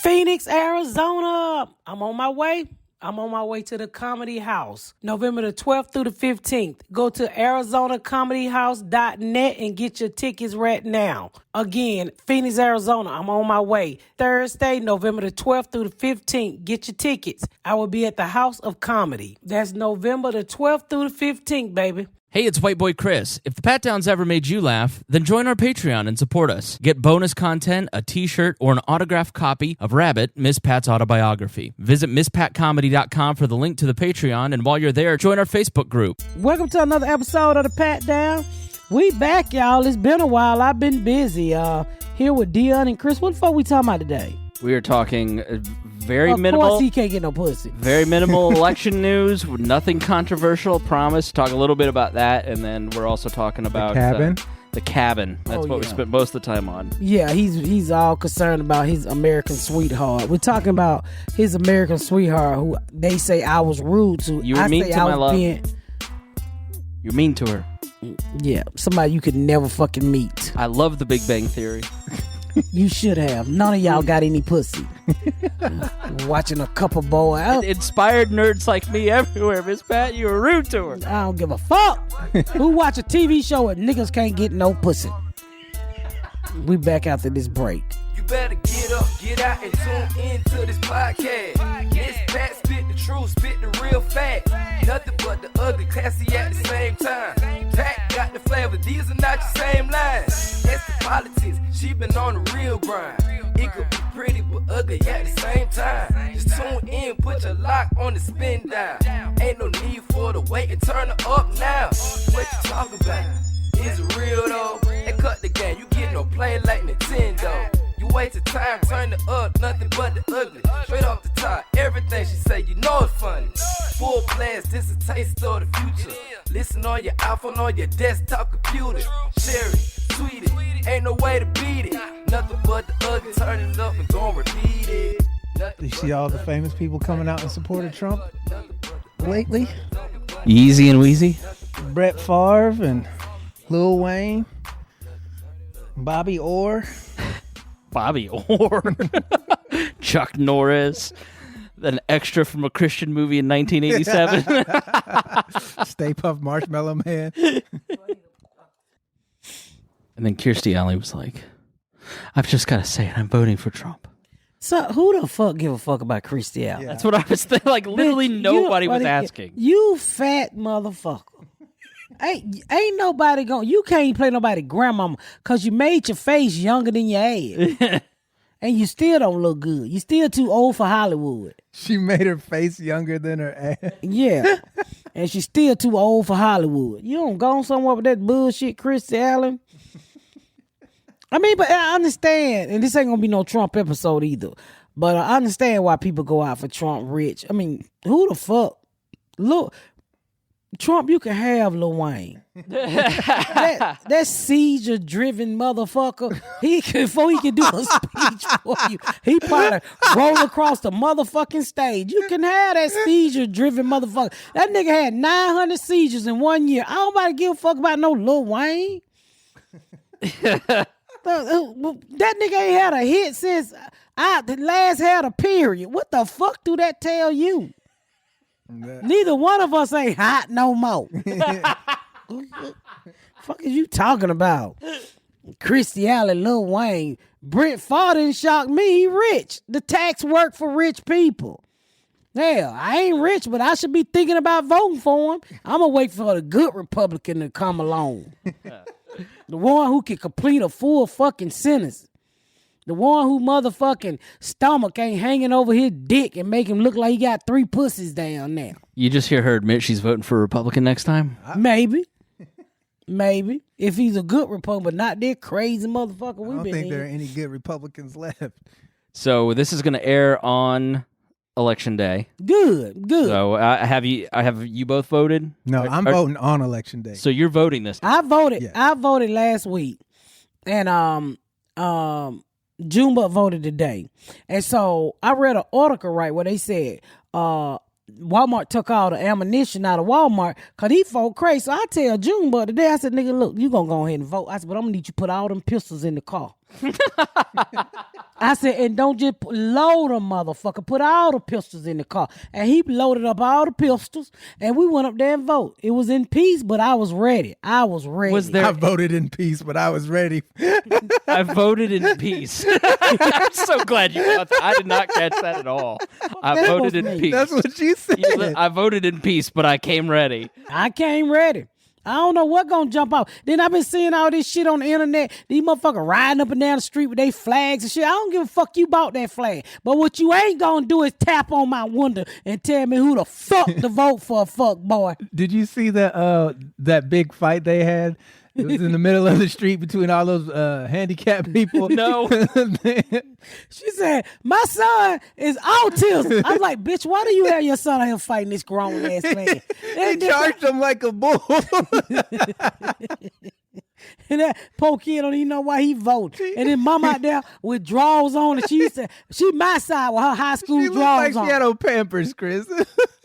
Phoenix, Arizona. I'm on my way. I'm on my way to the Comedy House, November the 12th through the 15th. Go to arizonacomedyhouse.net and get your tickets right now. Again, Phoenix, Arizona, I'm on my way. Thursday, November the 12th through the 15th. Get your tickets. I will be at the House of Comedy. That's November the 12th through the 15th, baby. Hey, it's White Boy Chris. If the Pat Downs ever made you laugh, then join our Patreon and support us. Get bonus content, a t-shirt, or an autographed copy of Rabbit, Miss Pat's autobiography. Visit MissPatComedy.com for the link to the Patreon, and while you're there, join our Facebook group. Welcome to another episode of the Pat Down. We back, y'all. It's been a while. I've been busy. Here with Dion and Chris. What the fuck we talking about today? We are talking very of minimal. Of course he can't get no pussy. Very minimal election news. Nothing controversial. Promise. Talk a little bit about that, and then we're also talking about the cabin. That's what we spent most of the time on. Yeah, he's all concerned about his American sweetheart. We're talking about his American sweetheart, who they say I was rude to. You were mean to my love. You're mean to her. Yeah, somebody you could never fucking meet. I love The Big Bang Theory. You should have. None of y'all got any pussy. Watching a couple boy out. Inspired nerds like me everywhere, Miss Pat. You were rude to her. I don't give a fuck. Who watch a TV show where niggas can't get no pussy? We back after this break. You better get up, get out, and tune into this podcast. Miss Pat spit the truth, spit the real fact. Nothing but the ugly, classy at the same time. Pat got the flavor, these are not your same lines. That's the politics, she been on the real grind. It could be pretty but ugly at the same time. Just tune in, put your lock on the spin down. Ain't no need for the wait and turn it up now. What you talking about? Is it real though? And cut the game, you get no play like Nintendo. You wasted time, turn it up, nothing but the ugly. Straight off the top, everything she say, you know it's funny. Full blast, this a taste of the future. Listen on your iPhone, on your desktop computer. Share it, tweet it, ain't no way to beat it. Nothing but the ugly, turn it up and gon' repeat it. You see all the famous people coming out in support of Trump lately? Yeezy and Weezy? Brett Favre and Lil Wayne, Bobby Orr. Bobby Orr. Chuck Norris. An extra from a Christian movie in 1987. Stay Puft Marshmallow Man. And then Kirstie Alley was like, I've just got to say it, I'm voting for Trump. So who the fuck give a fuck about Kirstie Alley? Yeah. That's what I was thinking. Like, literally nobody was asking. You fat motherfucker. Ain't nobody going. You can't play nobody grandmama because you made your face younger than your ass. And you still don't look good. You still too old for Hollywood. She made her face younger than her ass. Yeah. And she's still too old for Hollywood. You don't go somewhere with that bullshit, Kirstie Alley. I mean, but I understand, and this ain't gonna be no Trump episode either, but I understand why people go out for Trump rich. I mean, who the fuck? Look, Trump, you can have Lil Wayne. that seizure-driven motherfucker, before he can do a speech for you, he probably roll across the motherfucking stage. You can have that seizure-driven motherfucker. That nigga had 900 seizures in 1 year. I don't nobody give a fuck about no Lil Wayne. That nigga ain't had a hit since the last had a period. What the fuck do that tell you? Neither one of us ain't hot no more. Fuck is you talking about? Kirstie Alley, Lil Wayne. Brent Favre didn't shock me. He rich. The tax work for rich people. Hell, I ain't rich, but I should be thinking about voting for him. I'm going to wait for the good Republican to come along. The one who can complete a full fucking sentence. The one who motherfucking stomach ain't hanging over his dick and make him look like he got 3 pussies down there. You just hear her admit she's voting for a Republican next time? Maybe. Maybe. If he's a good Republican, but not that crazy motherfucker we been in. I don't think there are any good Republicans left. So this is going to air on Election Day. Good. So have you both voted? No, I'm voting on Election Day. So you're voting this time. I voted. Yeah. I voted last week. And Junebug voted today. And so I read an article, right, where they said Walmart took all the ammunition out of Walmart because he vote crazy. So I tell Junebug today, I said, nigga, look, you going to go ahead and vote. I said, but I'm going to need you to put all them pistols in the car. I said, and don't just load a motherfucker. Put all the pistols in the car. And he loaded up all the pistols, and we went up there and vote. It was in peace, but I was ready. Was there? I voted in peace, but I was ready. I voted in peace. I'm so glad you got that. I did not catch that at all. I That voted was in me. peace. That's what you said. I voted in peace, but I came ready. I came ready. I don't know what gonna jump off. Then I've been seeing all this shit on the internet. These motherfuckers riding up and down the street with their flags and shit. I don't give a fuck you bought that flag. But what you ain't gonna do is tap on my window and tell me who the fuck to vote for, fuck boy. Did you see that big fight they had? It was in the middle of the street between all those handicapped people. No. She said, my son is autism. I was like, bitch, why do you have your son out here fighting this grown ass man? They charged him like a bull. And that poor kid don't even know why he voted. And then mom out there with drawers on, and she said, she my side with her high school She looked drawers like on. she had on Pampers, Chris.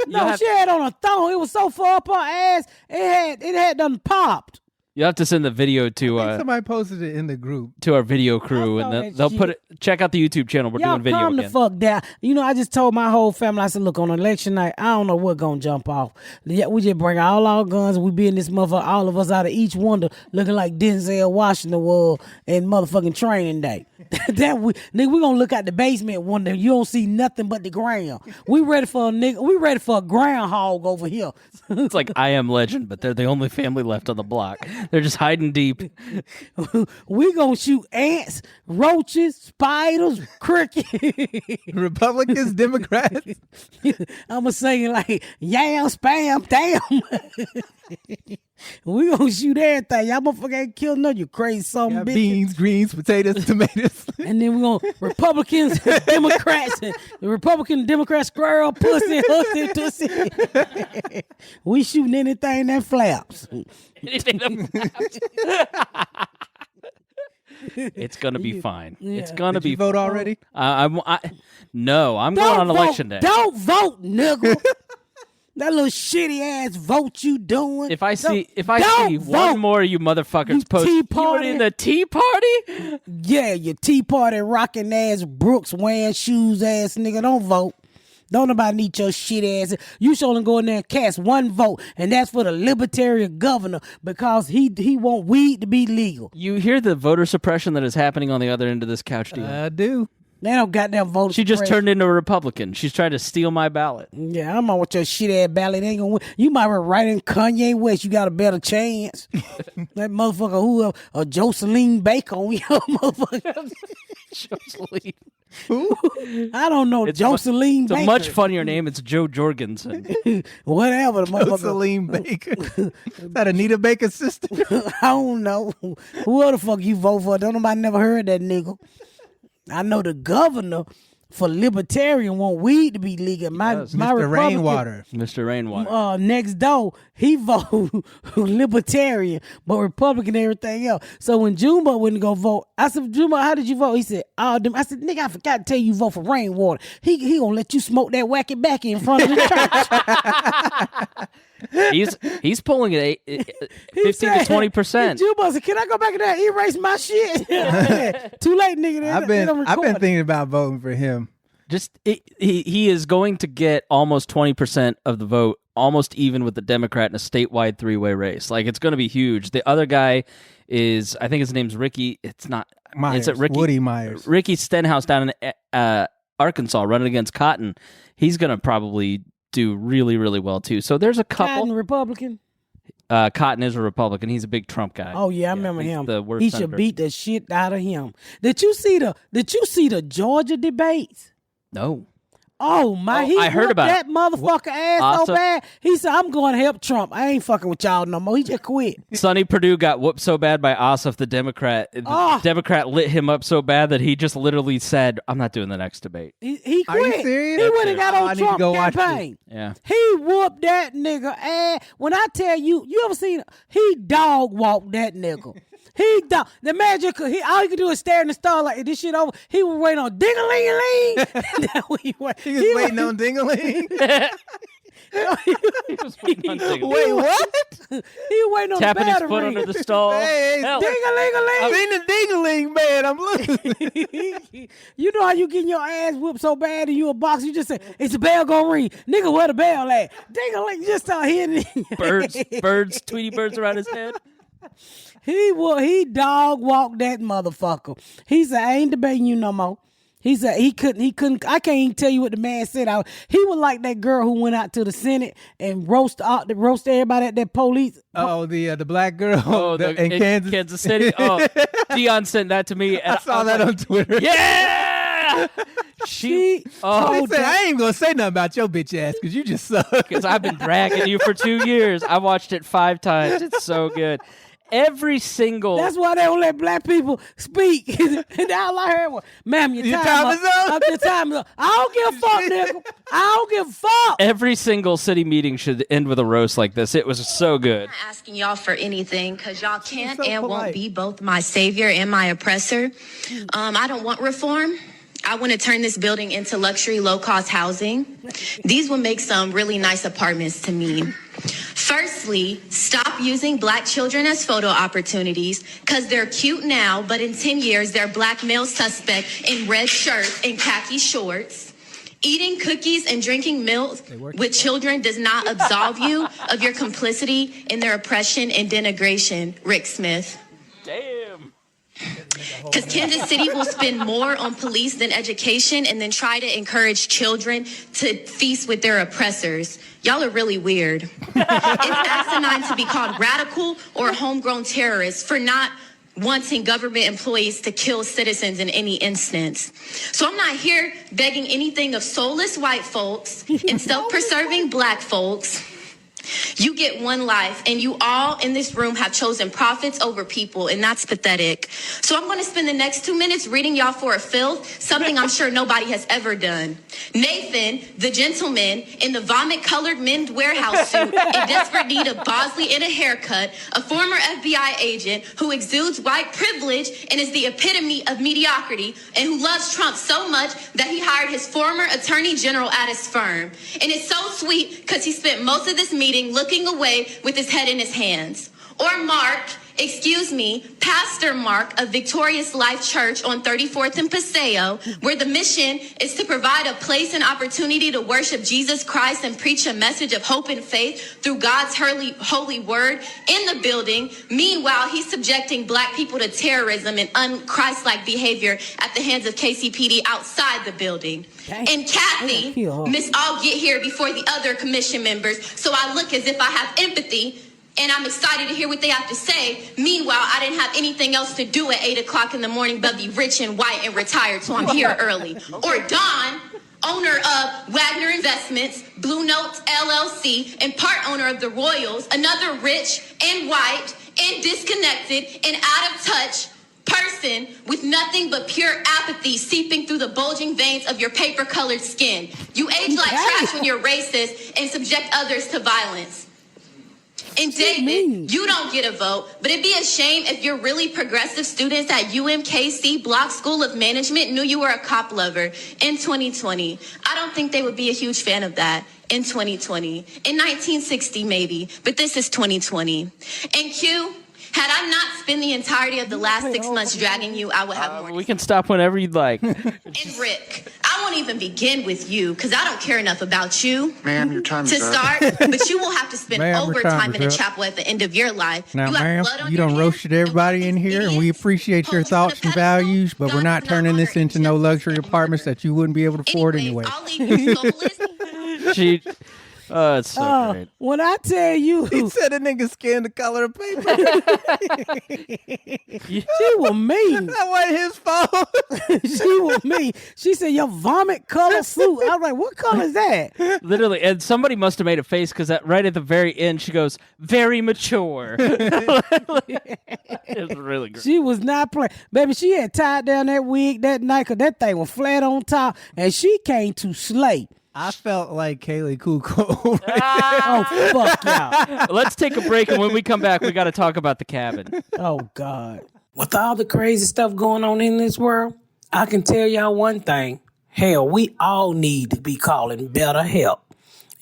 No, she had on a thong. It was so far up her ass, it had done popped. You have to send the video to Somebody posted it in the group. to our video crew, I saw and that they'll shit. put it. Check out the YouTube channel. We're Y'all doing video calm again. the fuck down. You know, I just told my whole family, I said, look, on election night, I don't know what gonna jump off. Yeah, we just bring all our guns, and we be in this motherfucker, all of us out of each wonder, looking like Denzel Washington was in motherfucking Training Day. Nigga, we gonna look out the basement one day. You don't see nothing but the ground. We ready for a nigga. We ready for a groundhog over here. It's like I Am Legend, but they're the only family left on the block. They're just hiding deep. We gonna shoot ants, roaches, spiders, crickets. Republicans, Democrats. I'ma sing it like yam, spam, damn. We gonna shoot everything. Y'all motherfucker ain't kill none, you crazy son of a bitch. Beans, greens, potatoes, tomatoes. And then we gonna Republicans, Democrats, and the Republican Democrats squirrel, pussy, hussy, tussy. We shooting anything that flaps. Anything that- It's gonna be fine. It's gonna Did be. you vote already? No, I'm going on election day. Don't vote, nigga. That little shitty ass vote you doing. If I see don't one vote. more of you motherfuckers You post, Tea you were Party. in the Tea Party. Yeah, your Tea Party rocking ass, Brooks wearing shoes ass nigga. Don't vote. Don't nobody need your shit ass. You should only go in there and cast one vote, and that's for the libertarian governor because he want weed to be legal. You hear the voter suppression that is happening on the other end of this couch deal. I do. They don't goddamn vote. She just turned into a Republican. She's trying to steal my ballot. Yeah, I'm on with your shit ass ballot. They ain't gonna win. You might be right in Kanye West. You got a better chance. That motherfucker who Jocelyn Baker on your motherfucker. Jocelyn. I don't know. Jocelyn It's a Baker. much funnier name. It's Joe Jorgensen. Whatever the motherfucker. Celine Baker. Is that Anita Baker's sister? I don't know. Who the fuck you vote for? Don't nobody never heard that nigga. I know the governor for libertarian want weed to be legal. My Mr. Republican, Rainwater. Mr. Rainwater. next door, he vote libertarian, but Republican and everything else. So when Jumbo wouldn't go vote, I said, Jumbo, how did you vote? He said, I said, nigga, I forgot to tell you vote for Rainwater. He gonna let you smoke that wacky back in front of the church. He's pulling it 15 to 20%. Jumbo said, can I go back in there and erase my shit? Too late, nigga. I've been thinking about voting for him. He is going to get almost 20% of the vote, almost even with the Democrat in a statewide three-way race. Like, it's going to be huge. The other guy is, I think his name's Ricky. It's not Myers, It's Ricky, Woody Myers. Ricky Stenhouse down in Arkansas running against Cotton. He's going to probably do really, really well too. So there's a couple. Cotton Republican. Cotton is a Republican. He's a big Trump guy. Oh yeah, I remember he's him. the worst He senator. should beat the shit out of him. Did you see the Georgia debates? No. Oh my! Oh, He I heard whooped about that motherfucker ass so Awesome. bad. He said, "I'm going to help Trump. I ain't fucking with y'all no more." He just quit. Sonny Perdue got whooped so bad by Ossoff, the Democrat. The Democrat lit him up so bad that he just literally said, I'm not doing the next debate. He Are you quit. serious? He went and got Oh, I on need to Trump go watch campaign. Yeah. He whooped that nigga ass. When I tell you, you ever seen? He dog walked that nigga. He dog. The magic. All he could do is stare in the star like this shit over. He was waiting on ding-a-ling-a-ling. He was waiting on ding-a-ling. He was waiting on Ding-a-ling. Wait, what? He waiting on Tapping the his battery. foot under the stall. Hey, Help. Ding-a-ling-a-ling. I'm in the ding-a-ling, man. I'm losing. You know how you getting your ass whipped so bad and you a boxer, you just say, it's a bell gonna ring. Nigga, where the bell at? Ding-a-ling, just start hitting it. Birds, Tweety birds around his head. He dog walked that motherfucker. He said, I ain't debating you no more. He said he couldn't, I can't even tell you what the man said. He was like that girl who went out to the Senate and roast everybody at that police. Oh, the black girl Oh, in Kansas City. Oh, Dion sent that to me. And I saw that on Twitter. Yeah! She I said, I ain't gonna say nothing about your bitch ass because you just suck. Because I've been bragging you for 2 years. I watched it 5 times. It's so good. Every single. That's why they don't let black people speak. And all I heard was, ma'am, your time is up. Your time is up. I don't give a fuck, nigga. I don't give a fuck. Every single city meeting should end with a roast like this. It was so good. I'm not asking y'all for anything because y'all can't so and polite. won't be both my savior and my oppressor. I don't want reform. I want to turn this building into luxury, low-cost housing. These will make some really nice apartments to me. Firstly, stop using black children as photo opportunities because they're cute now, but in 10 years, they're black male suspect in red shirts and khaki shorts. Eating cookies and drinking milk with children does not absolve you of your complicity in their oppression and denigration, Rick Smith. Damn. Because Kansas City will spend more on police than education and then try to encourage children to feast with their oppressors. Y'all are really weird. It's asinine to be called radical or homegrown terrorists for not wanting government employees to kill citizens in any instance. So I'm not here begging anything of soulless white folks and self-preserving black folks. You get one life, and you all in this room have chosen profits over people, and that's pathetic. So I'm going to spend the next 2 minutes reading y'all for a filth, something I'm sure nobody has ever done. Nathan, the gentleman in the vomit-colored men's warehouse suit in desperate need of Bosley and a haircut, a former FBI agent who exudes white privilege and is the epitome of mediocrity, and who loves Trump so much that he hired his former attorney general at his firm. And it's so sweet because he spent most of this meeting looking away with his head in his hands. Or Pastor Mark of Victorious Life Church on 34th and Paseo, where the mission is to provide a place and opportunity to worship Jesus Christ and preach a message of hope and faith through God's holy word in the building. Meanwhile, he's subjecting black people to terrorism and un-Christ-like behavior at the hands of KCPD outside the building. And Kathy, Miss, I'll get here before the other commission members, so I look as if I have empathy, and I'm excited to hear what they have to say. Meanwhile, I didn't have anything else to do at 8 o'clock in the morning but be rich and white and retired, so I'm here early. Or Don, owner of Wagner Investments, Blue Notes LLC, and part owner of the Royals, another rich and white and disconnected and out of touch person with nothing but pure apathy seeping through the bulging veins of your paper-colored skin. You age like trash when you're racist and subject others to violence. And David, you don't get a vote, but it'd be a shame if your really progressive students at UMKC Block School of Management knew you were a cop lover in 2020. I don't think they would be a huge fan of that in 2020. In 1960 maybe, but this is 2020. And Q, had I not spent the entirety of the last 6 months dragging you, I would have more. We can stop whenever you'd like. And Rick, I won't even begin with you because I don't care enough about you. Ma'am, your time to is up. start, but you will have to spend Ma'am, your time overtime in a is up. chapel at the end of your life. Now, you have ma'am, blood on you your done hands, roasted everybody in here, and we idiots appreciate your hold you on a thoughts and pedestal. values, but we're God not does turning this honor into no just luxury and apartments that you wouldn't be able to afford Anyways, anyway. I'll leave you soulless. She, oh, it's so great. When I tell you, He said a nigga scanned the color of paper. she was mean. That wasn't his fault. She was mean. She said, your vomit color suit. I was like, what color is that? Literally, and somebody must have made a face because right at the very end, she goes, very mature. It was really great. She was not playing. Baby, she had tied down that wig that night because that thing was flat on top, and she came to slay. I felt like Kaylee Kuko. Oh, fuck y'all. Let's take a break, and when we come back, we got to talk about the cabin. Oh, God. With all the crazy stuff going on in this world, I can tell y'all one thing. Hell, we all need to be calling better help.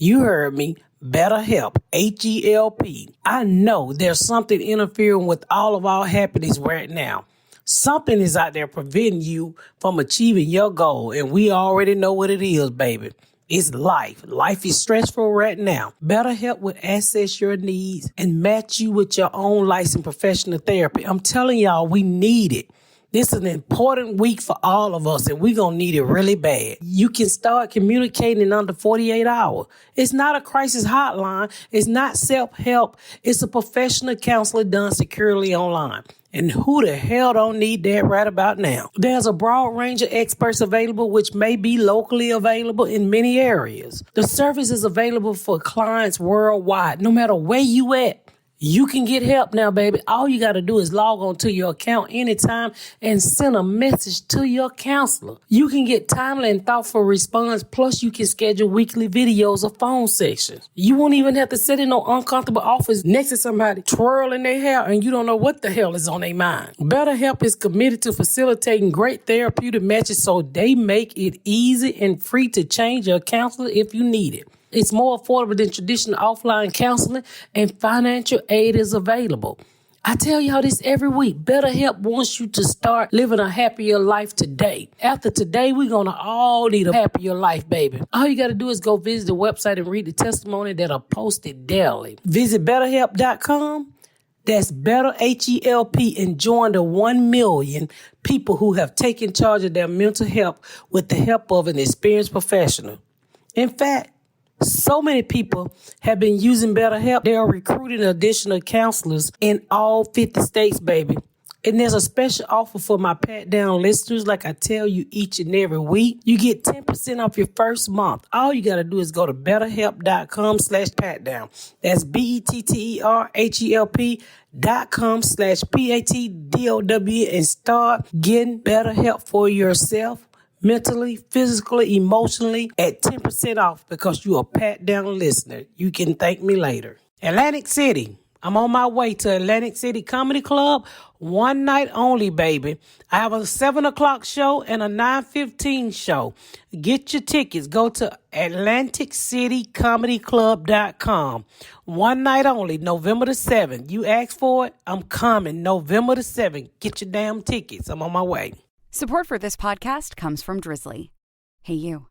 You heard me. BetterHelp, H-E-L-P. I know there's something interfering with all of our happiness right now. Something is out there preventing you from achieving your goal, and we already know what it is, baby. It's life. Life is stressful right now. BetterHelp will assess your needs and match you with your own licensed professional therapy. I'm telling y'all, we need it. This is an important week for all of us, and we're going to need it really bad. You can start communicating in under 48 hours. It's not a crisis hotline. It's not self-help. It's a professional counselor done securely online. And who the hell don't need that right about now? There's a broad range of experts available, which may be locally available in many areas. The service is available for clients worldwide. No matter where you at, you can get help now, baby. All you got to do is log on to your account anytime and send a message to your counselor. You can get timely and thoughtful response, plus you can schedule weekly videos or phone sessions. You won't even have to sit in no uncomfortable office next to somebody twirling their hair and you don't know what the hell is on their mind. BetterHelp is committed to facilitating great therapeutic matches, so they make it easy and free to change your counselor if you need it. It's more affordable than traditional offline counseling, and financial aid is available. I tell y'all this every week. BetterHelp wants you to start living a happier life today. After today, we're going to all need a happier life, baby. All you got to do is go visit the website and read the testimony that are posted daily. Visit BetterHelp.com. That's Better, H-E-L-P, and join the 1 million people who have taken charge of their mental health with the help of an experienced professional. In fact, so many people have been using BetterHelp. They are recruiting additional counselors in all 50 states, baby. And there's a special offer for my Pat Down listeners, like I tell you each and every week. You get 10% off your first month. All you got to do is go to betterhelp.com/patdown. That's BetterHelp.com/PATDOW and start getting better help for yourself. Mentally, physically, emotionally, at 10% off because you're a Pat Down listener. You can thank me later. Atlantic City. I'm on my way to Atlantic City Comedy Club. One night only, baby. I have a 7 o'clock show and a 9:15 show. Get your tickets. Go to AtlanticCityComedyClub.com. One night only, November the 7th. You asked for it, I'm coming. November the 7th. Get your damn tickets. I'm on my way. Support for this podcast comes from Drizzly. Hey, you.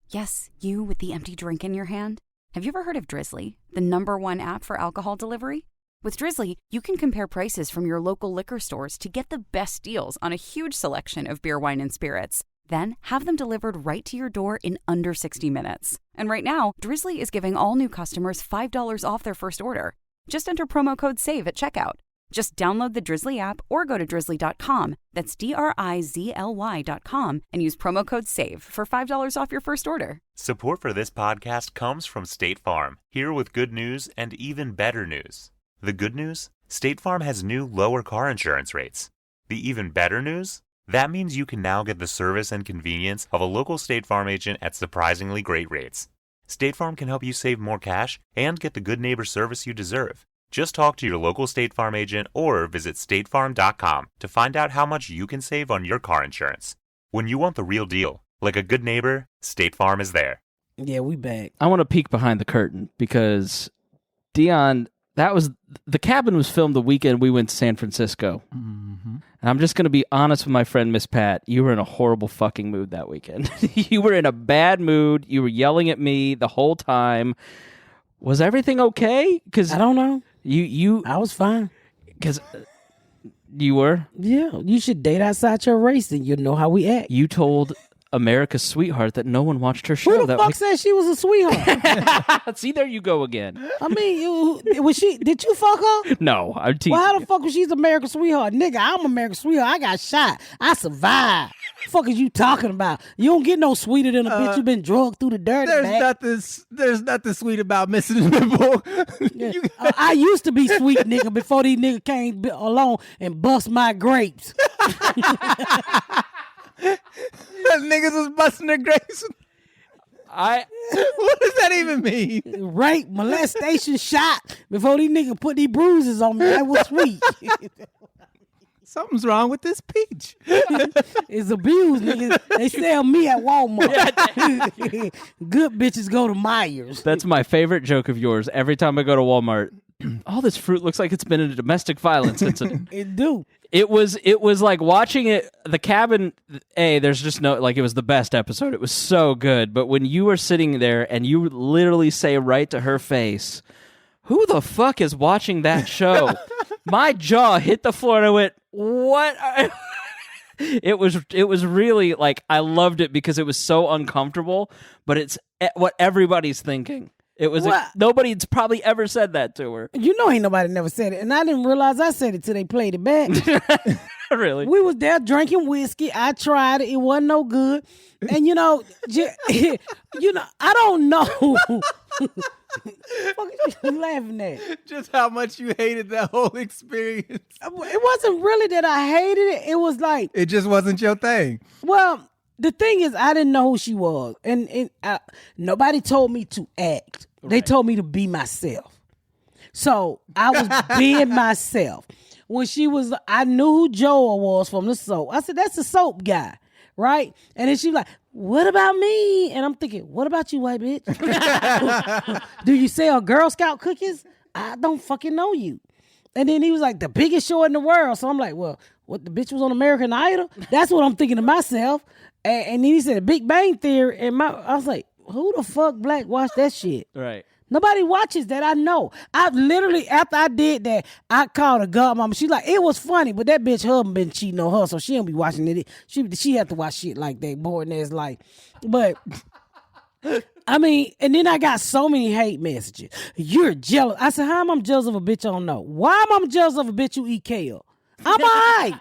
Yes, you with the empty drink in your hand. Have you ever heard of Drizzly, the #1 app for alcohol delivery? With Drizzly, you can compare prices from your local liquor stores to get the best deals on a huge selection of beer, wine, and spirits. Then have them delivered right to your door in under 60 minutes. And right now, Drizzly is giving all new customers $5 off their first order. Just enter promo code SAVE at checkout. Just download the Drizzly app or go to drizzly.com. That's DRIZLY.com and use promo code SAVE for $5 off your first order. Support for this podcast comes from State Farm, here with good news and even better news. The good news? State Farm has new lower car insurance rates. The even better news? That means you can now get the service and convenience of a local State Farm agent at surprisingly great rates. State Farm can help you save more cash and get the good neighbor service you deserve. Just talk to your local State Farm agent or visit statefarm.com to find out how much you can save on your car insurance. When you want the real deal, like a good neighbor, State Farm is there. Yeah, we back. I want to peek behind the curtain because, Dion, the Cabin was filmed the weekend we went to San Francisco. Mm-hmm. And I'm just going to be honest with my friend, Miss Pat. You were in a horrible fucking mood that weekend. You were in a bad mood. You were yelling at me the whole time. Was everything okay? Because I don't know. I was fine. Because you were? Yeah, you should date outside your race and you know how we act. You told America's Sweeteart that no one watched her show. Who the fuck said she was a sweetheart? See, there you go again. I mean, did you fuck her? No, I'm teasing. Well, how the fuck was she's America's sweetheart? Nigga, I'm America's sweetheart. I got shot. I survived. The fuck is you talking about? You don't get no sweeter than a bitch you been drugged through the dirt. There's nothing sweet about missing a nipple. Yeah. I used to be sweet, nigga, before these niggas came along and bust my grapes. Niggas was busting their grapes. What does that even mean? Rape, molestation, shot before these niggas put these bruises on me. That was sweet. something's wrong with this peach. It's abused, niggas. They sell me at Walmart. Good bitches go to Myers. That's my favorite joke of yours. Every time I go to Walmart, all this fruit looks like it's been in a domestic violence incident. It do. It was like watching it. The cabin. There's just no like. It was the best episode. It was so good. But when you were sitting there and you literally say right to her face, "Who the fuck is watching that show?" My jaw hit the floor and I went, "What?" It was really like I loved it because it was so uncomfortable. But it's what everybody's thinking. It was nobody's probably ever said that to her. You know, ain't nobody never said it, and I didn't realize I said it till they played it back. Really? We was there drinking whiskey. I tried it; it wasn't no good. And you know, I don't know. What are you laughing at? Just how much you hated that whole experience. It wasn't really that I hated it. It was like it just wasn't your thing. Well, the thing is, I didn't know who she was, and nobody told me to act. Right. They told me to be myself. So I was being myself. When she was, I knew who Joel was from the soap. I said, that's the soap guy, right? And then she was like, what about me? And I'm thinking, what about you, white bitch? Do you sell Girl Scout cookies? I don't fucking know you. And then he was like, the biggest show in the world. So I'm like, well, what, the bitch was on American Idol? That's what I'm thinking to myself. And then he said, Big Bang Theory. And I was like, who the fuck black watch that shit? Right. Nobody watches that, I know. I literally, after I did that, I called her godmama. She's like, it was funny, but that bitch husband been cheating on her, so she don't be watching it. She have to watch shit like that, boring ass life. But, I mean, and then I got so many hate messages. You're jealous. I said, how am I jealous of a bitch I don't know? Why am I jealous of a bitch who eat kale? I'm all right.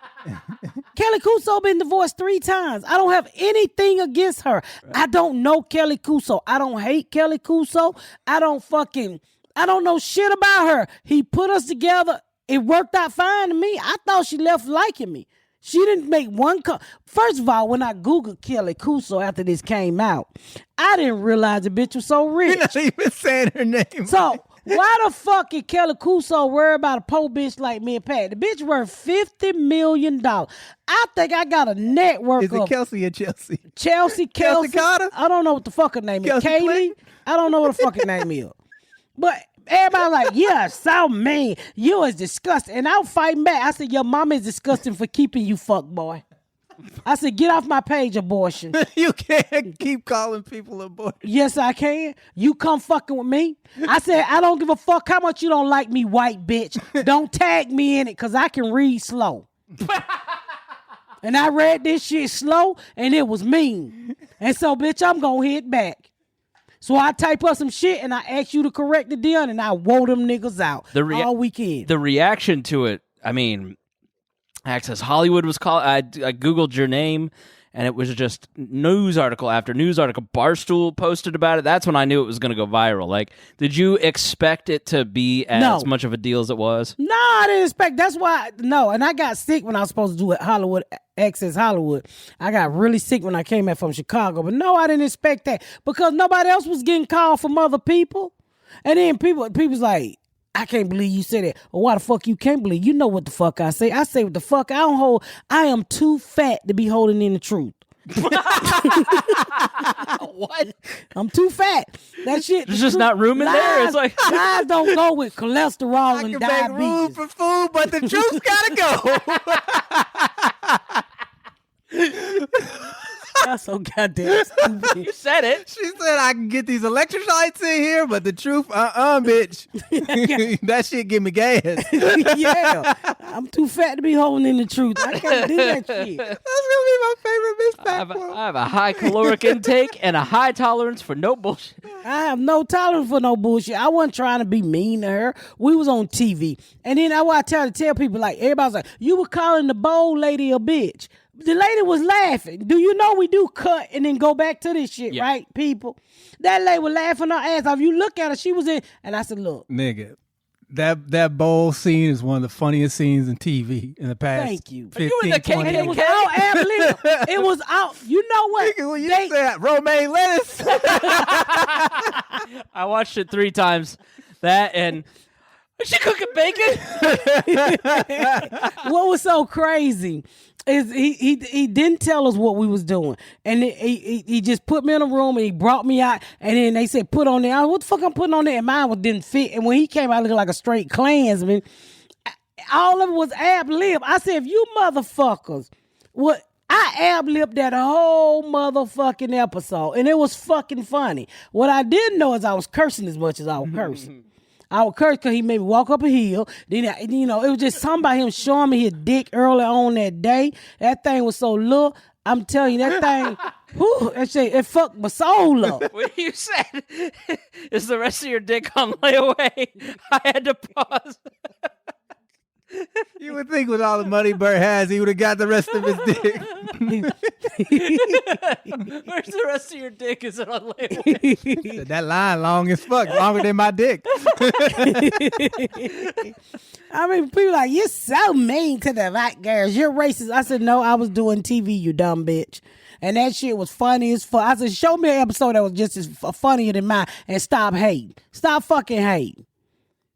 Kelly Kuso been divorced 3 times. I don't have anything against her. Right. I don't know Kelly Kuso. I don't hate Kelly Kuso. I don't know shit about her. He put us together. It worked out fine to me. I thought she left liking me. She didn't make one First of all, when I Googled Kelly Kuso after this came out, I didn't realize the bitch was so rich. You're not even saying her name. So why the fuck is Kelly Kuso worried about a poor bitch like me and Pat? The bitch worth $50 million. I think I got a network of... Is it Kelsey or Chelsea? Chelsea. Kelsey Carter? I don't know what the fuck her name is. Kelsey Kaylee? Clayton? I don't know what the fuck her name is. But everybody like, yeah, so mean. You is disgusting. And I'm fighting back. I said, your mama is disgusting for keeping you fuck boy. I said, get off my page, abortion. You can't keep calling people abortion. Yes, I can. You come fucking with me. I said, I don't give a fuck how much you don't like me, white bitch. Don't tag me in it, because I can read slow. And I read this shit slow, and it was mean. And so, bitch, I'm going to hit back. So I type up some shit, and I ask you to correct the deal, and I wore them niggas out all weekend. The reaction to it, I mean... Access Hollywood was called. I Googled your name, and it was just news article after news article. Barstool posted about it. That's when I knew it was going to go viral. Like, did you expect it to be as much of a deal as it was? No, I didn't expect. That's why. No, and I got sick when I was supposed to do it. Hollywood, Access Hollywood. I got really sick when I came back from Chicago. But no, I didn't expect that because nobody else was getting called from other people. And then people's like, I can't believe you said that. Or why the fuck you can't believe? You know what the fuck I say. I say what the fuck I don't hold. I am too fat to be holding in the truth. What? I'm too fat. That shit. There's just not room in there. It's like lies don't go with cholesterol and diabetes. I can make room for food, but the truth's gotta go. That's so goddamn stupid. You said it. She said I can get these electrolytes in here, but the truth, bitch. That shit give me gas. Yeah. I'm too fat to be holding in the truth. I can't do that shit. That's gonna be my favorite Miss Pat. I have a high caloric intake and a high tolerance for no bullshit. I have no tolerance for no bullshit. I wasn't trying to be mean to her. We was on TV. And then I tell people, like, everybody's like, you were calling the bold lady a bitch. The lady was laughing. Do you know we do cut and then go back to this shit, right, people? That lady was laughing her ass off. You look at her, she was in, and I said, look. Nigga, that bowl scene is one of the funniest scenes in TV in the past. Thank you. 15, you in the 20 It was out ad-lib. It was out. You know what? Nigga, when you said romaine lettuce. I watched it 3 times. That and Is she cooking bacon? What was so crazy is he didn't tell us what we was doing, and he just put me in a room and he brought me out, and then they said put on there. I was, what the fuck I'm putting on there? And mine didn't fit. And when he came out looking like a straight Klansman, all of it was ab lib. I said, if you motherfuckers, what? I ad-libbed that whole motherfucking episode, and it was fucking funny. What I didn't know is I was cursing as much as I was cursing. I would curse because he made me walk up a hill. Then, it was just something about him showing me his dick early on that day. That thing was so little. I'm telling you, that thing, whew, that shit, it fucked my soul up. When you said, is the rest of your dick on layaway? I had to pause. You would think with all the money Bert has, he would have got the rest of his dick. Where's the rest of your dick? Is it on layaway? That line long as fuck, longer than my dick. I mean, people like, you're so mean to the white girls. You're racist. I said, no, I was doing TV, you dumb bitch. And that shit was funny as fuck. I said, show me an episode that was just as funnier than mine and stop hating. Stop fucking hating.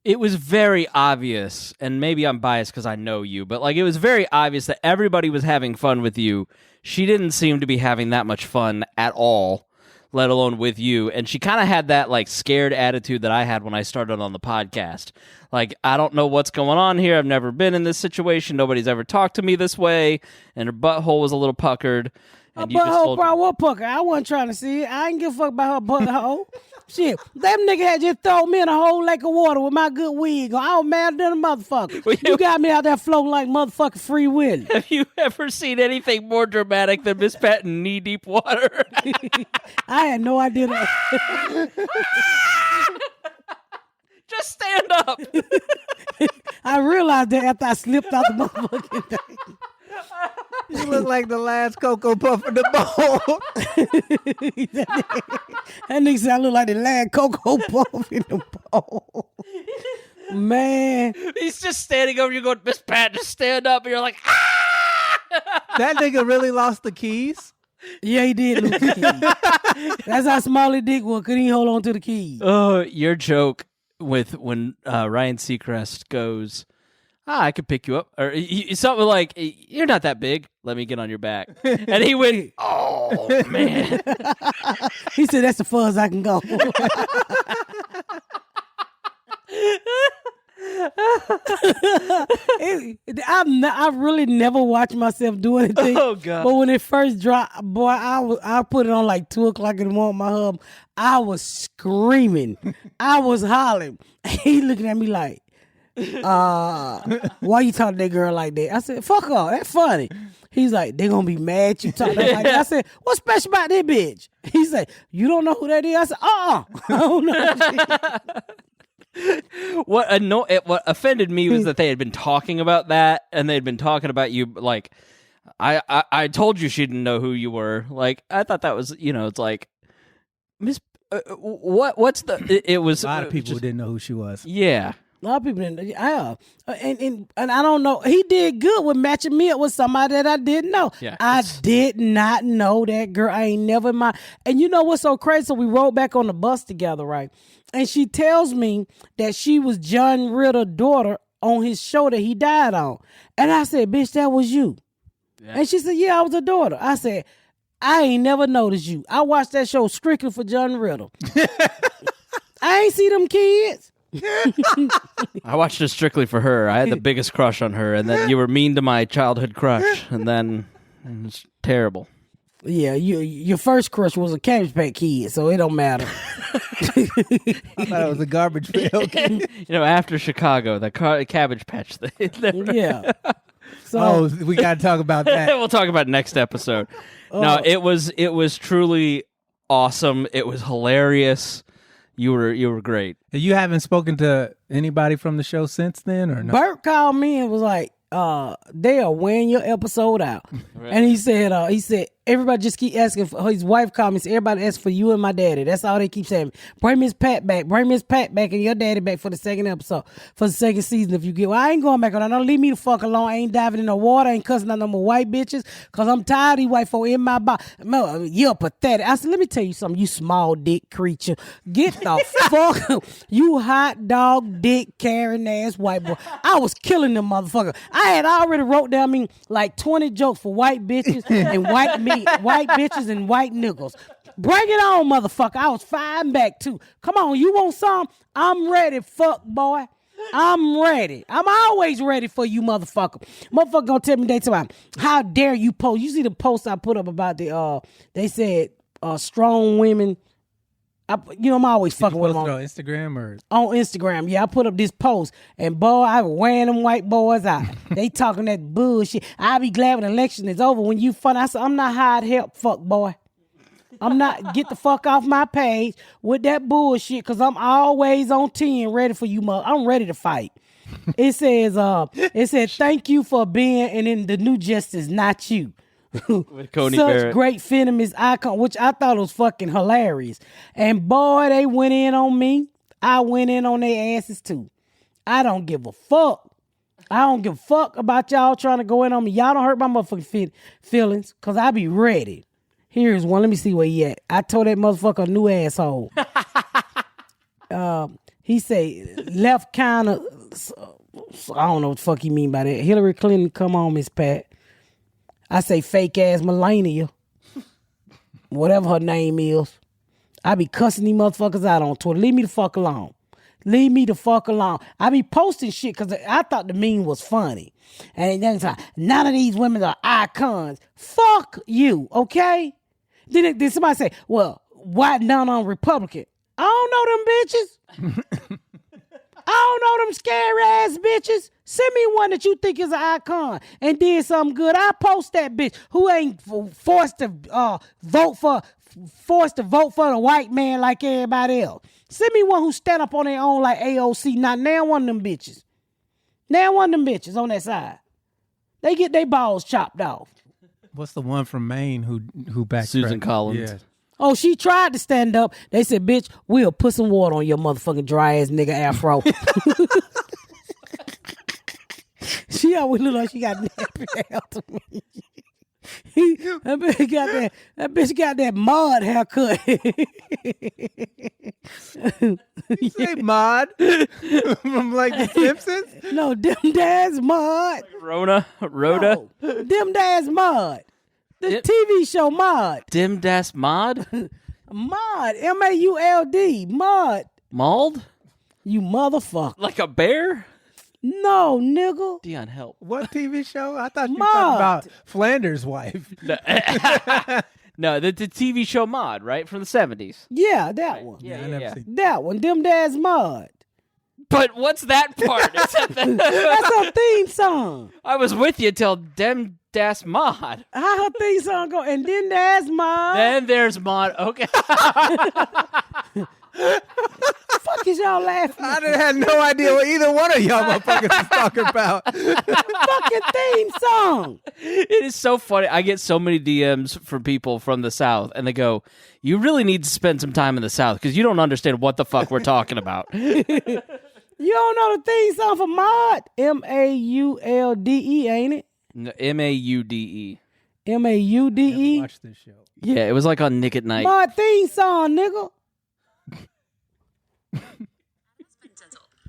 It was very obvious, and maybe I'm biased because I know you, but like it was very obvious that everybody was having fun with you. She didn't seem to be having that much fun at all, let alone with you. And she kind of had that like scared attitude that I had when I started on the podcast. Like, I don't know what's going on here. I've never been in this situation. Nobody's ever talked to me this way. And her butthole was a little puckered. And Her butthole probably was pucker. I wasn't trying to see it. I didn't give a fuck about her butthole. Shit, that nigga had just thrown me in a whole lake of water with my good wig on. I was mad than a motherfucker. Well, you got me out there floating like motherfucking Free Willy. Have you ever seen anything more dramatic than Miss Pat in knee-deep water? I had no idea that. Just stand up. I realized that after I slipped out the motherfucking thing. You look like the last Cocoa Puff in the bowl. That nigga said I look like the last Cocoa Puff in the bowl. Man. He's just standing over you going, Miss Pat, just stand up. And you're like, ah! That nigga really lost the keys? Yeah, he did lose the keys. That's how small his dick was. Couldn't even hold on to the keys. Oh, your joke with when Ryan Seacrest goes, I could pick you up. Or something like, you're not that big. Let me get on your back. And he went, oh, man. He said, that's the far as I can go. I've really never watched myself do anything. Oh, God. But when it first dropped, boy, I put it on like 2 o'clock in the morning. My hub, I was screaming. I was hollering. He looking at me like, why you talking to that girl like that? I said, fuck off, that's funny. He's like, they gonna be mad you talking like that. I said, what's special about that bitch? He said, you don't know who that is? I said, I don't know. What offended me was that they had been talking about that, and they had been talking about you. Like, I told you she didn't know who you were. Like, I thought that was, it's like, Miss, what's the? It was a lot of people didn't know who she was. Yeah. A lot of people didn't. Yeah, and I don't know. He did good with matching me up with somebody that I didn't know. Yeah, I did not know that girl. I ain't never in my. And you know what's so crazy? So we rode back on the bus together, right? And she tells me that she was John Ritter's daughter on his show that he died on. And I said, "Bitch, that was you." Yeah. And she said, "Yeah, I was a daughter." I said, "I ain't never noticed you. I watched that show strictly for John Ritter. I ain't see them kids." I watched it strictly for her. I had the biggest crush on her, and then you were mean to my childhood crush, and then it's terrible. Yeah, your first crush was a Cabbage Patch Kid, so it don't matter. I thought it was a garbage pail. After Chicago, the Cabbage Patch thing. Yeah. So we got to talk about that. We'll talk about it next episode. No, it was truly awesome. It was hilarious. You were great. You haven't spoken to anybody from the show since then, or no? Bert called me and was like, they are wearing your episode out. Right. And he said, Everybody just keep asking for his wife comments. Everybody asks for you and my daddy. That's all they keep saying. Bring Miss Pat back. Bring Miss Pat back and your daddy back for the second episode, for the second season. If you get, well, I ain't going back on that. Don't leave me the fuck alone. I ain't diving in the water. I ain't cussing out no more white bitches because I'm tired of these white folk in my body. You're pathetic. I said, let me tell you something, you small dick creature. Get the fuck, you hot dog dick carrying ass white boy. I was killing them motherfucker. I had already wrote down like 20 jokes for white bitches and white bitches and white niggas. Bring it on, motherfucker. I was fighting back too. Come on, you want some? I'm ready, fuck boy. I'm ready. I'm always ready for you, motherfucker. Motherfucker gonna tell me they talking about, how dare you post? You see the post I put up about they said strong women. I'm always fucking with them on Instagram or on Instagram. Yeah, I put up this post and boy, I was wearing them white boys out. They talking that bullshit. I be glad when the election is over. When you fun, I said I'm not hired help, fuck boy. I'm not, get the fuck off my page with that bullshit because I'm always on 10 ready for you, mother. I'm ready to fight. It said thank you for being, and then the new justice, not you. With Coney Such Barrett. great feminist icon, which I thought was fucking hilarious. And boy, they went in on me. I went in on their asses too. I don't give a fuck. I don't give a fuck about y'all trying to go in on me. Y'all don't hurt my motherfucking feelings because I be ready. Here's one. Let me see where he at. I told that motherfucker a new asshole. He say left kind of. I don't know what the fuck he mean by that. Hillary Clinton, come on, Miss Pat. I say fake ass Melania. Whatever her name is. I be cussing these motherfuckers out on Twitter. Leave me the fuck alone. Leave me the fuck alone. I be posting shit because I thought the meme was funny. And then it's like, none of these women are icons. Fuck you, okay? Then somebody say, well, why none on Republican? I don't know them bitches. I don't know them scary ass bitches. Send me one that you think is an icon and did something good. I post that bitch who ain't forced to vote for the white man like everybody else. Send me one who stand up on their own like AOC. Not now one of them bitches. Now one of them bitches on that side. They get their balls chopped off. What's the one from Maine who backtracked? Susan Collins. Yeah. Oh, she tried to stand up. They said, bitch, we'll put some water on your motherfucking dry ass nigga afro. She always look like she got nappy hair to me. That bitch got that mod haircut. You say mod? From like the Simpsons? No, them dad's mod. Rhoda. No, them dad's mod. The TV show Mod. Dim Das Mod? Mod. M-A-U-L-D. Mod. Mauled? You motherfucker. Like a bear? No, nigga. Dion, help. What TV show? I thought you were Mod. talking about Flanders' wife. No, the TV show Mod, right? From the 70s. Yeah, that one. I never seen. That one. Them dad's Mod. But what's that part? That's her theme song. I was with you till Dem Das Mod. How her theme song go? And then there's Mod. Then there's Mod. Okay. Fuck is y'all laughing I at? didn't have no idea what either one of y'all motherfuckers was talking about. Fucking theme song. It is so funny. I get so many DMs from people from the South, and they go, you really need to spend some time in the South because you don't understand what the fuck we're talking about. You don't know the theme song for Mod? M-A-U-L-D-E, ain't it? No, M-A-U-D-E. M-A-U-D-E? Watch this show. Yeah, it was like on Nick at Night. Mod theme song, nigga.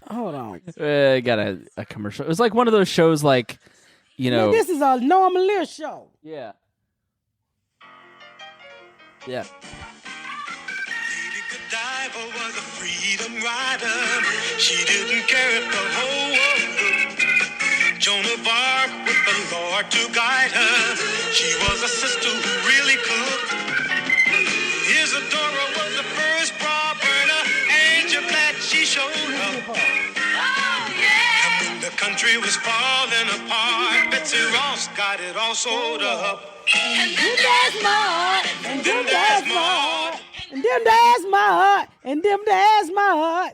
Hold on. Got a commercial. It was like one of those shows like, you know. This is a Norman Lear show. Yeah. Yeah. Lady Godiva was a freedom rider. She didn't care if the whole world looked. Joan of Arc with the Lord to guide her. She was a sister who really cooked. Isadora was the first bra burner. Angel Black, she showed up. Oh, yeah. And when the country was falling apart, Betsy Ross got it all sold up. And them dad's Mod. And them dad's Mod. And them dad's Mod. And them dad's Mod.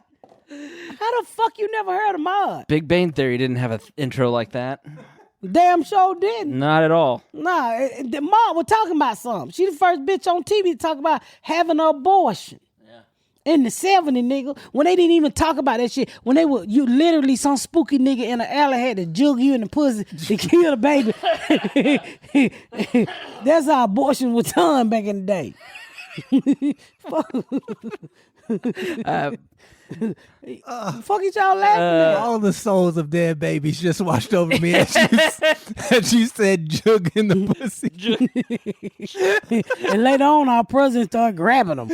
How the fuck you never heard of Mod? Big Bang Theory didn't have an intro like that. Damn sure didn't. Not at all. Nah, the mom was talking about something. She the first bitch on TV to talk about having an abortion. In the 70s, nigga, when they didn't even talk about that shit, when they were, you literally, some spooky nigga in the alley had to jug you in the pussy to kill the baby. That's how abortion was done back in the day. Fuck it, y'all laughing at. All the souls of dead babies just washed over me as you said jug in the pussy. And later on, our president started grabbing them.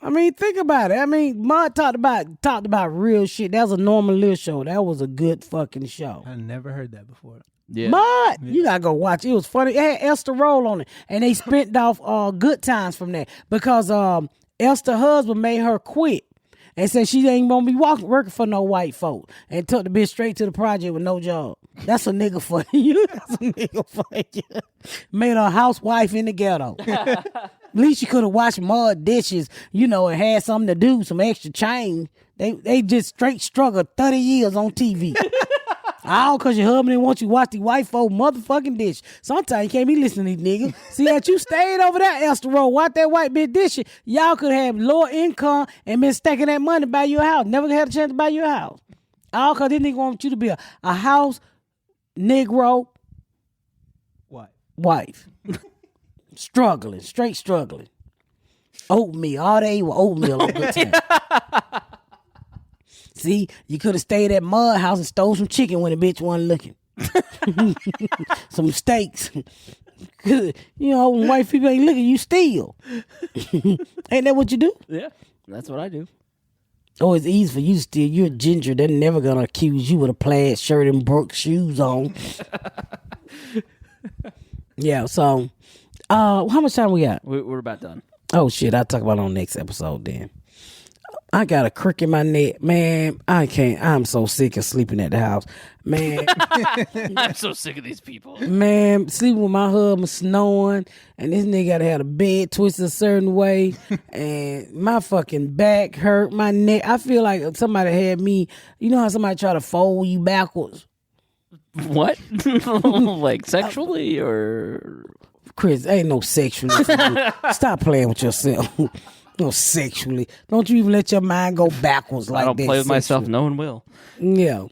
I mean, think about it. I mean, Mud talked about real shit. That was a Norman Lear show. That was a good fucking show. I never heard that before. Yeah. Mud, you gotta go watch it. It was funny. It had Esther Roll on it, and they spent off good times from that because Esther's husband made her quit and said she ain't gonna be working for no white folk, and took the bitch straight to the project with no job. That's a nigga for you. That's a nigga for you. Made her a housewife in the ghetto. At least you could have washed mud dishes, and had something to do, some extra change. They just straight struggled 30 years on TV. All because your husband didn't want you to watch the white folk motherfucking dish. Sometimes you can't be listening to these niggas. See that you stayed over there, Esther Roll, watch that white bitch dishing. Y'all could have lower income and been stacking that money to buy you a house. Never had a chance to buy you a house. All because this nigga want you to be a house Negro wife. Straight struggling. Oatmeal. All day with oatmeal on good time. See, you could have stayed at Mud House and stole some chicken when the bitch wasn't looking. Some steaks. When white people ain't looking, you steal. Ain't that what you do? Yeah, that's what I do. Oh, it's easy for you to steal. You're a ginger. They're never going to accuse you with a plaid shirt and Brooks shoes on. Yeah, so, how much time we got? We're about done. Oh, shit. I'll talk about it on the next episode then. I got a crick in my neck. Man, I can't. I'm so sick of sleeping at the house. Man. I'm so sick of these people. Man, sleeping with my husband snoring, and this nigga gotta have the bed twisted a certain way, and my fucking back hurt, my neck. I feel like somebody had me, you know how somebody try to fold you backwards? What? Like sexually or? Chris, ain't no sexually. Stop playing with yourself. No, sexually. Don't you even let your mind go backwards like that. I don't play with myself. No one will. Yeah.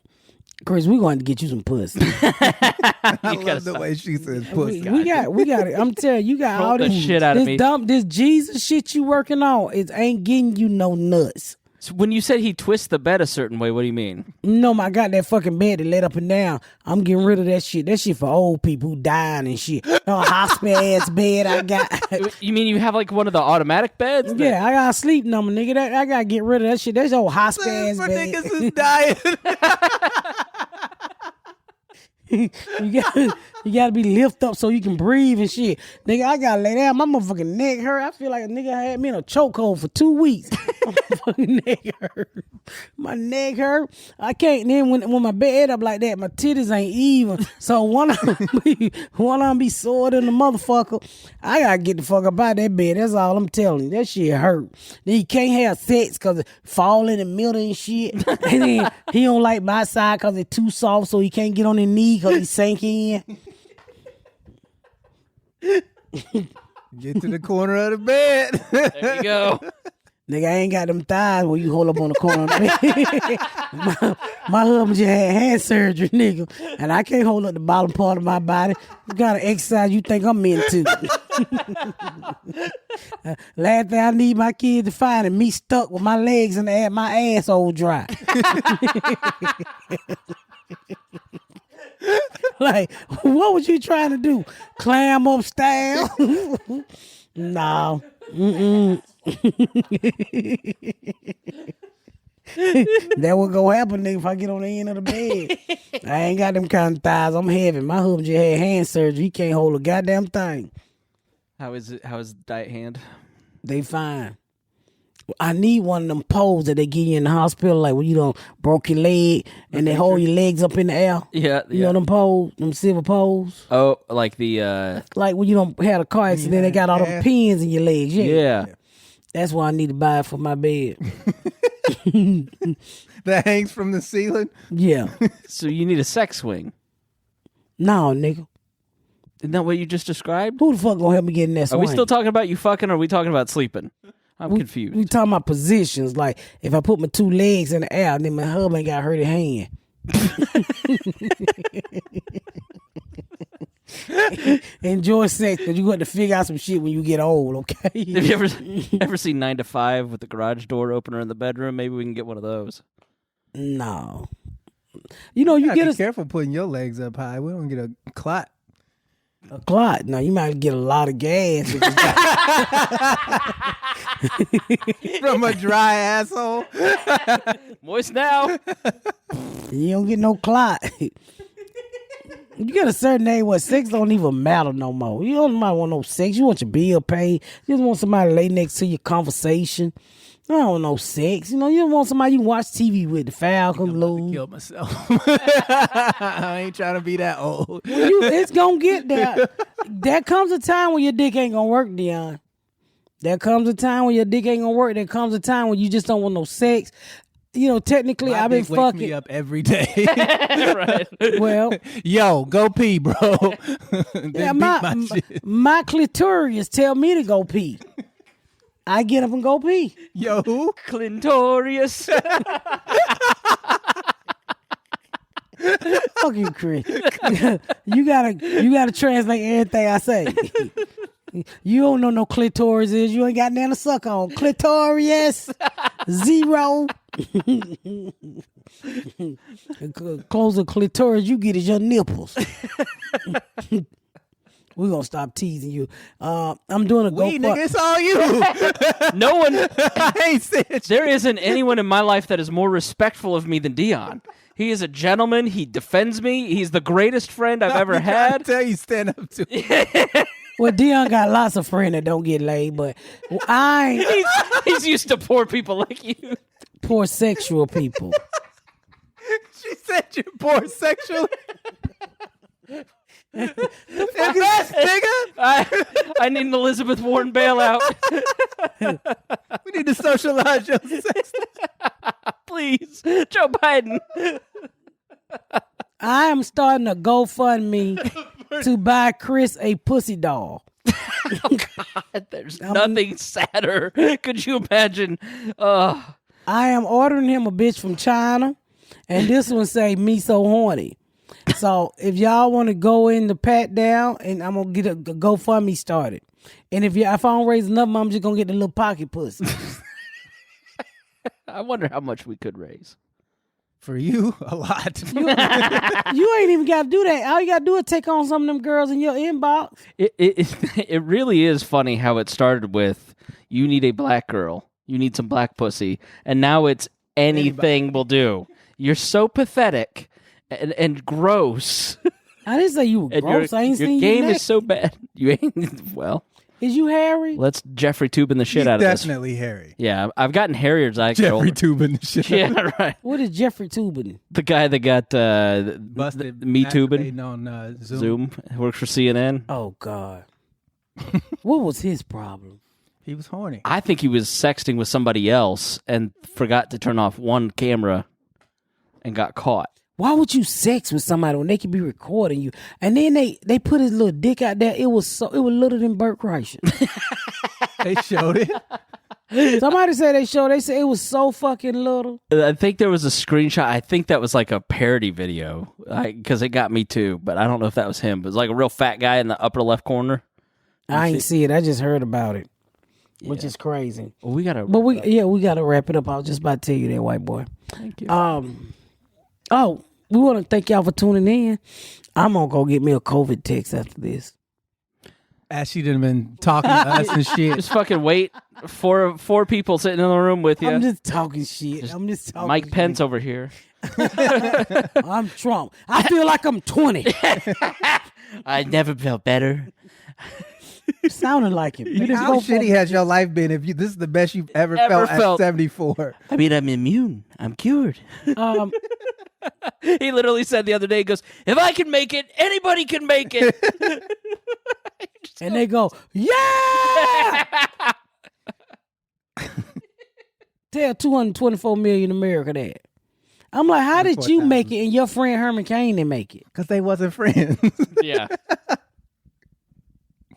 Chris, we're going to get you some pussy. I love the way she says pussy. We got it. I'm telling you, you got all the this shit out of me. This Jesus shit you working on, it ain't getting you no nuts. So when you said he twists the bed a certain way, what do you mean? No, I got that fucking bed that laid up and down. I'm getting rid of that shit. That shit for old people who dying and shit. No hospital ass bed I got. You mean you have like one of the automatic beds? Yeah, I got a sleep number, nigga. I got to get rid of that shit. That's old hospital ass For bed. niggas who's dying. You gotta be lift up so you can breathe and shit. Nigga, I gotta lay down. My motherfucking neck hurt. I feel like a nigga had me in a chokehold for 2 weeks. My motherfucking neck hurt. My neck hurt. I can't. Then when my bed up like that, my titties ain't even. So one of them be sore than the motherfucker. I gotta get the fuck up out that bed. That's all I'm telling you. That shit hurt. Then you can't have sex because it fall in the middle and shit. And then he don't like my side because it's too soft, so he can't get on his knee because he sank in. Get to the corner of the bed. There you go. Nigga, I ain't got them thighs where you hold up on the corner of the bed. my husband just had hand surgery, nigga. And I can't hold up the bottom part of my body. You got to exercise you think I'm into. Last thing I need my kids to find is me stuck with my legs in the air, my asshole dry. Like, what was you trying to do? Clam up style? No. That what gonna happen, nigga, if I get on the end of the bed. I ain't got them kind of thighs. I'm heavy. My husband just had hand surgery. He can't hold a goddamn thing. How is it? How is diet hand? They fine. I need one of them poles that they give you in the hospital, like when you done broke your leg and they hold your legs up in the air. Yeah. You know them poles, them silver poles? Oh, like the... Like when you don't had a car accident, they got all them pins in your legs. Yeah. That's why I need to buy it for my bed. That hangs from the ceiling? Yeah. So you need a sex swing. No, nigga. Isn't that what you just described? Who the fuck gonna help me get in that Are swing? we still talking about you fucking, or are we talking about sleeping? I'm confused. We talking about positions. Like, if I put my 2 legs in the air, then my husband got hurt his hand. Enjoy sex, because you got to figure out some shit when you get old, okay? Have you ever seen 9 to 5 with the garage door opener in the bedroom? Maybe we can get one of those. No. You You get be careful putting your legs up high. We don't get a clot. a clot. No, you might get a lot of gas. From a dry asshole. Moist now. You don't get no clot. You get a certain age where sex don't even matter no more. You don't want no sex. You want your bill paid. You just want somebody to lay next to your conversation. I don't want no sex. You don't want somebody you can watch TV with. The Falcons lose. Kill myself. I ain't trying to be that old. It's gonna get there. There comes a time when your dick ain't gonna work, Dion. There comes a time when your dick ain't gonna work. There comes a time when you just don't want no sex. Technically, My I've been dick wakes fucking me up every day. Right. Well, Yo, go pee, bro. yeah, my clitoris tell me to go pee. I get up and go pee. Yo, who? Clintorious. Fuck you, Chris. you gotta translate everything I say. You don't know no clitoris is. You ain't got nothing to suck on. Clitorius 0. Close the clitoris you get is your nipples. We're gonna stop teasing you. I'm doing a go nigga, it's all you. No one. I ain't said shit. There isn't anyone in my life that is more respectful of me than Dion. He is a gentleman. He defends me. He's the greatest friend I've ever had. I tell you, stand up to it. Well, Dion got lots of friends that don't get laid, but He's used to poor people like you. poor sexual people. She said you're poor sexually. I need an Elizabeth Warren bailout. We need to socialize your sex. Please, Joe Biden. I am starting a GoFundMe to buy Chris a pussy doll. There's nothing sadder. Could you imagine? I am ordering him a bitch from China, and this one say me so horny. So if y'all want to go in the pat down, and I'm gonna get a GoFundMe started. And if I don't raise enough, I'm just gonna get the little pocket pussy. I wonder how much we could raise. For you, a lot. You ain't even got to do that. All you got to do is take on some of them girls in your inbox. It really is funny how it started with you need a black girl, you need some black pussy, and now it's anything will do. You're so pathetic and gross. I didn't say you were gross. I ain't seen your you game naked. is so bad. You ain't well. Is you hairy? Let's Jeffrey Tubin the shit He's out of this. definitely hairy. Yeah, I've gotten hairier as I get Jeffrey older. Tubin the shit. Yeah, right. What is Jeffrey Tubin? The guy that got Busted. me tubing masturbating on Zoom works for CNN. Oh God. What was his problem? He was horny. I think he was sexting with somebody else and forgot to turn off one camera and got caught. Why would you sex with somebody when they could be recording you? And then they put his little dick out there. It was littler than Bert Kreischer. They showed it. Somebody said they said it was so fucking little. I think there was a screenshot. I think that was like a parody video because it got me too, but I don't know if that was him. But it was like a real fat guy in the upper left corner. I ain't see it. I just heard about it, which is crazy. Well, we gotta. But we gotta wrap it up. I was just about to tell you that, white boy. Thank you. Oh, we want to thank y'all for tuning in. I'm gonna go get me a COVID test after this. As she done been talking to us and shit. Just fucking wait. Four people sitting in the room with you. I'm just talking shit. I'm just talking. Mike shit. Pence over here. I'm Trump. I feel like I'm 20. I never felt better. Sounding like him. You just How go shitty has your life been if this is the best you've ever felt at 74? I mean, I'm immune. I'm cured. He literally said the other day, he goes, if I can make it, anybody can make it. And they go, yeah! Tell 224 million America that. I'm like, how did you make it and your friend Herman Cain didn't make it? Because they wasn't friends. Yeah.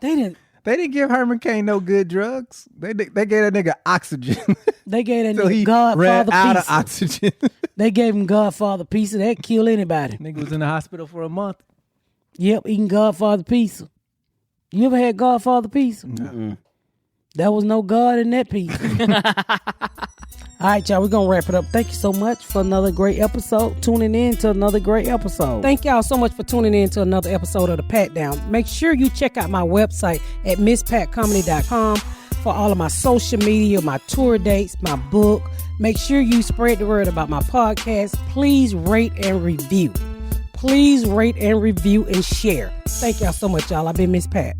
They didn't. They didn't give Herman Cain no good drugs. They gave that nigga oxygen. They gave that so nigga he Godfather ran out pizza. of oxygen. They gave him Godfather pizza. That kill anybody. Nigga was in the hospital for a month. Yep, eating Godfather pizza. You ever had Godfather pizza? No. There was no God in that pizza. All right, y'all, we're going to wrap it up. Thank you so much for another great episode. Tuning in to another great episode. Thank y'all so much for tuning in to another episode of The Pat Down. Make sure you check out my website at misspatcomedy.com for all of my social media, my tour dates, my book. Make sure you spread the word about my podcast. Please rate and review. Please rate and review and share. Thank y'all so much, y'all. I've been Miss Pat.